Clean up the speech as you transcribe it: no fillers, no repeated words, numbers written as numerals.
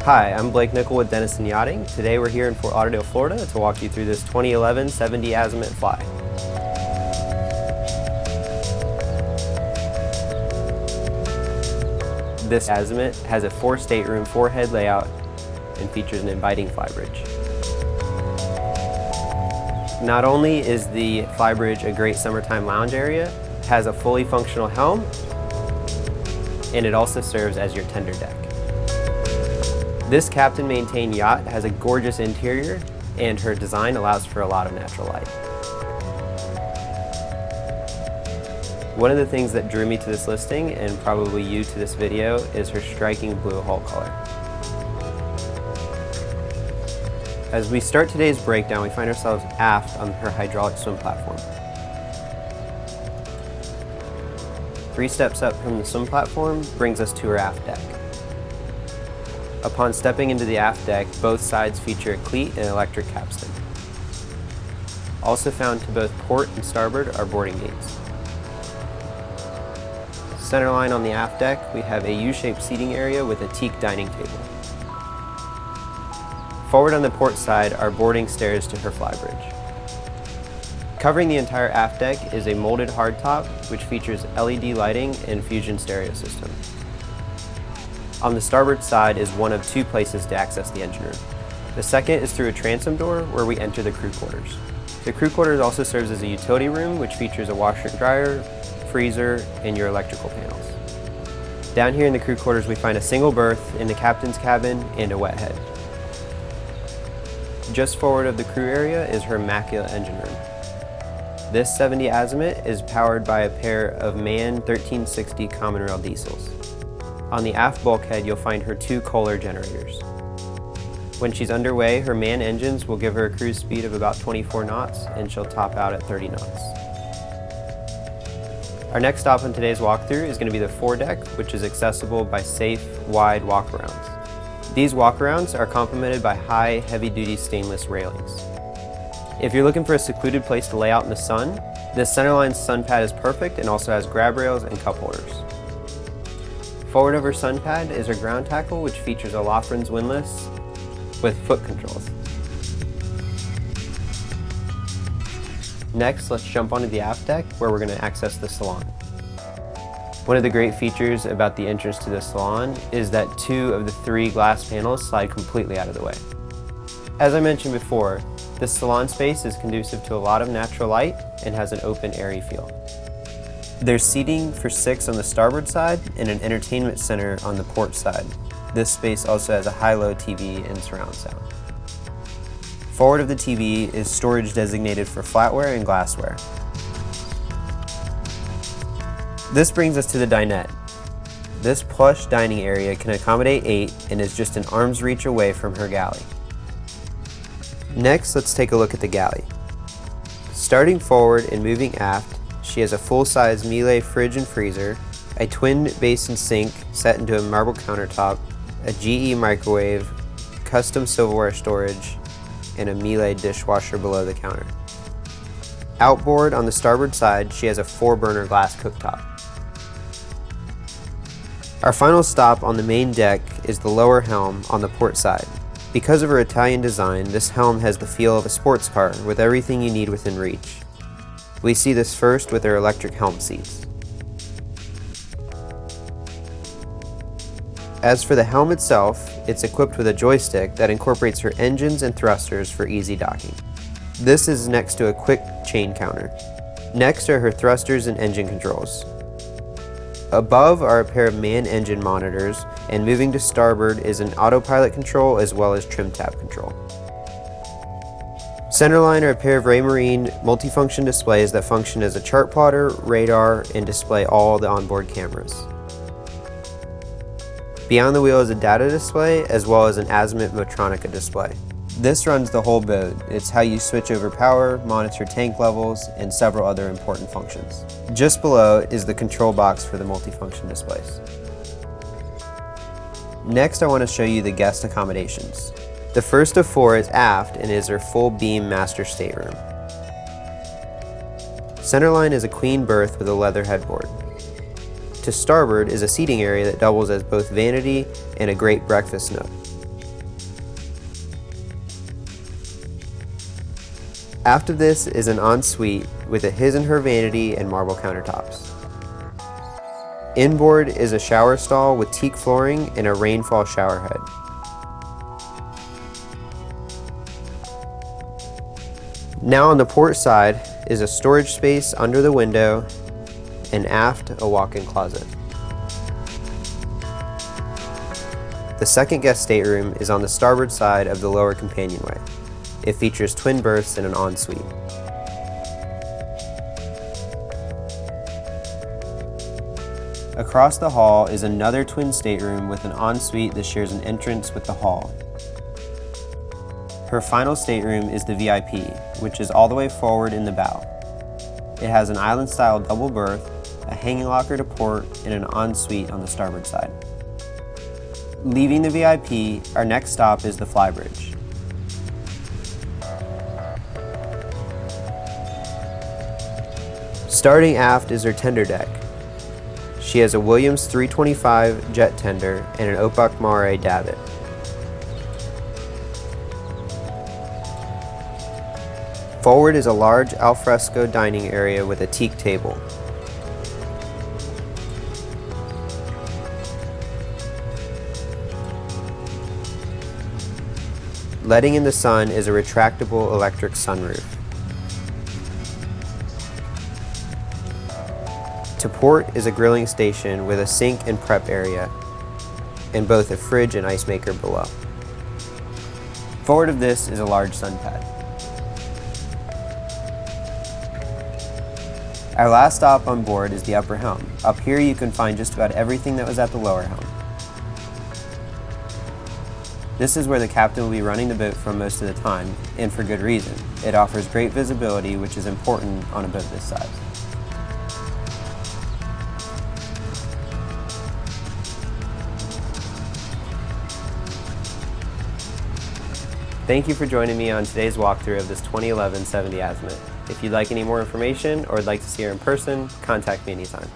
Hi, I'm Blake Nichol with Denison Yachting. Today we're here in Fort Lauderdale, Florida to walk you through this 2011 70 Azimut Fly. This Azimut has a 4-stateroom, 4-head layout and features an inviting Flybridge. Not only is the Flybridge a great summertime lounge area, it has a fully functional helm, and it also serves as your tender deck. This captain-maintained yacht has a gorgeous interior, and her design allows for a lot of natural light. One of the things that drew me to this listing, and probably you to this video, is her striking blue hull color. As we start today's breakdown, we find ourselves aft on her hydraulic swim platform. 3 steps up from the swim platform brings us to her aft deck. Upon stepping into the aft deck, both sides feature a cleat and electric capstan. Also found to both port and starboard are boarding gates. Centerline on the aft deck, we have a U-shaped seating area with a teak dining table. Forward on the port side are boarding stairs to her flybridge. Covering the entire aft deck is a molded hardtop, which features LED lighting and fusion stereo system. On the starboard side is one of 2 places to access the engine room. The second is through a transom door where we enter the crew quarters. The crew quarters also serves as a utility room, which features a washer and dryer, freezer, and your electrical panels. Down here in the crew quarters we find a single berth in the captain's cabin and a wet head. Just forward of the crew area is her immaculate engine room. This 70 Azimut is powered by a pair of MAN 1360 common rail diesels. On the aft bulkhead, you'll find her 2 Kohler generators. When she's underway, her MAN engines will give her a cruise speed of about 24 knots, and she'll top out at 30 knots. Our next stop on today's walkthrough is going to be the Foredeck, which is accessible by safe, wide walkarounds. These walkarounds are complemented by high, heavy-duty stainless railings. If you're looking for a secluded place to lay out in the sun, this centerline sun pad is perfect and also has grab rails and cup holders. Forward of her sun pad is her ground tackle, which features a Lofren's windlass with foot controls. Next, let's jump onto the aft deck where we're going to access the salon. One of the great features about the entrance to the salon is that 2 of the 3 glass panels slide completely out of the way. As I mentioned before, this salon space is conducive to a lot of natural light and has an open, airy feel. There's seating for 6 on the starboard side and an entertainment center on the port side. This space also has a high-low TV and surround sound. Forward of the TV is storage designated for flatware and glassware. This brings us to the dinette. This plush dining area can accommodate 8 and is just an arm's reach away from her galley. Next, let's take a look at the galley. Starting forward and moving aft, she has a full-size Miele fridge and freezer, a twin basin sink set into a marble countertop, a GE microwave, custom silverware storage, and a Miele dishwasher below the counter. Outboard on the starboard side, she has a 4-burner glass cooktop. Our final stop on the main deck is the lower helm on the port side. Because of her Italian design, this helm has the feel of a sports car with everything you need within reach. We see this first with her electric helm seats. As for the helm itself, it's equipped with a joystick that incorporates her engines and thrusters for easy docking. This is next to a quick chain counter. Next are her thrusters and engine controls. Above are a pair of MAN engine monitors, and moving to starboard is an autopilot control as well as trim tab control. Centerline are a pair of Raymarine multifunction displays that function as a chart plotter, radar, and display all the onboard cameras. Beyond the wheel is a data display as well as an Azimut Motoryacht display. This runs the whole boat. It's how you switch over power, monitor tank levels, and several other important functions. Just below is the control box for the multifunction displays. Next, I want to show you the guest accommodations. The first of 4 is aft and is her full beam master stateroom. Centerline is a queen berth with a leather headboard. To starboard is a seating area that doubles as both vanity and a great breakfast nook. Aft of this is an ensuite with a his and her vanity and marble countertops. Inboard is a shower stall with teak flooring and a rainfall shower head. Now on the port side is a storage space under the window, and aft a walk-in closet. The second guest stateroom is on the starboard side of the lower companionway. It features twin berths and an ensuite. Across the hall is another twin stateroom with an ensuite that shares an entrance with the hall. Her final stateroom is the VIP, which is all the way forward in the bow. It has an island-style double berth, a hanging locker to port, and an ensuite on the starboard side. Leaving the VIP, our next stop is the Flybridge. Starting aft is her tender deck. She has a Williams 325 jet tender and an Opak Mare davit. Forward is a large alfresco dining area with a teak table. Letting in the sun is a retractable electric sunroof. To port is a grilling station with a sink and prep area, and both a fridge and ice maker below. Forward of this is a large sun pad. Our last stop on board is the upper helm. Up here you can find just about everything that was at the lower helm. This is where the captain will be running the boat from most of the time, and for good reason. It offers great visibility, which is important on a boat this size. Thank you for joining me on today's walkthrough of this 2011 70 Azimut. If you'd like any more information or would like to see her in person, contact me anytime.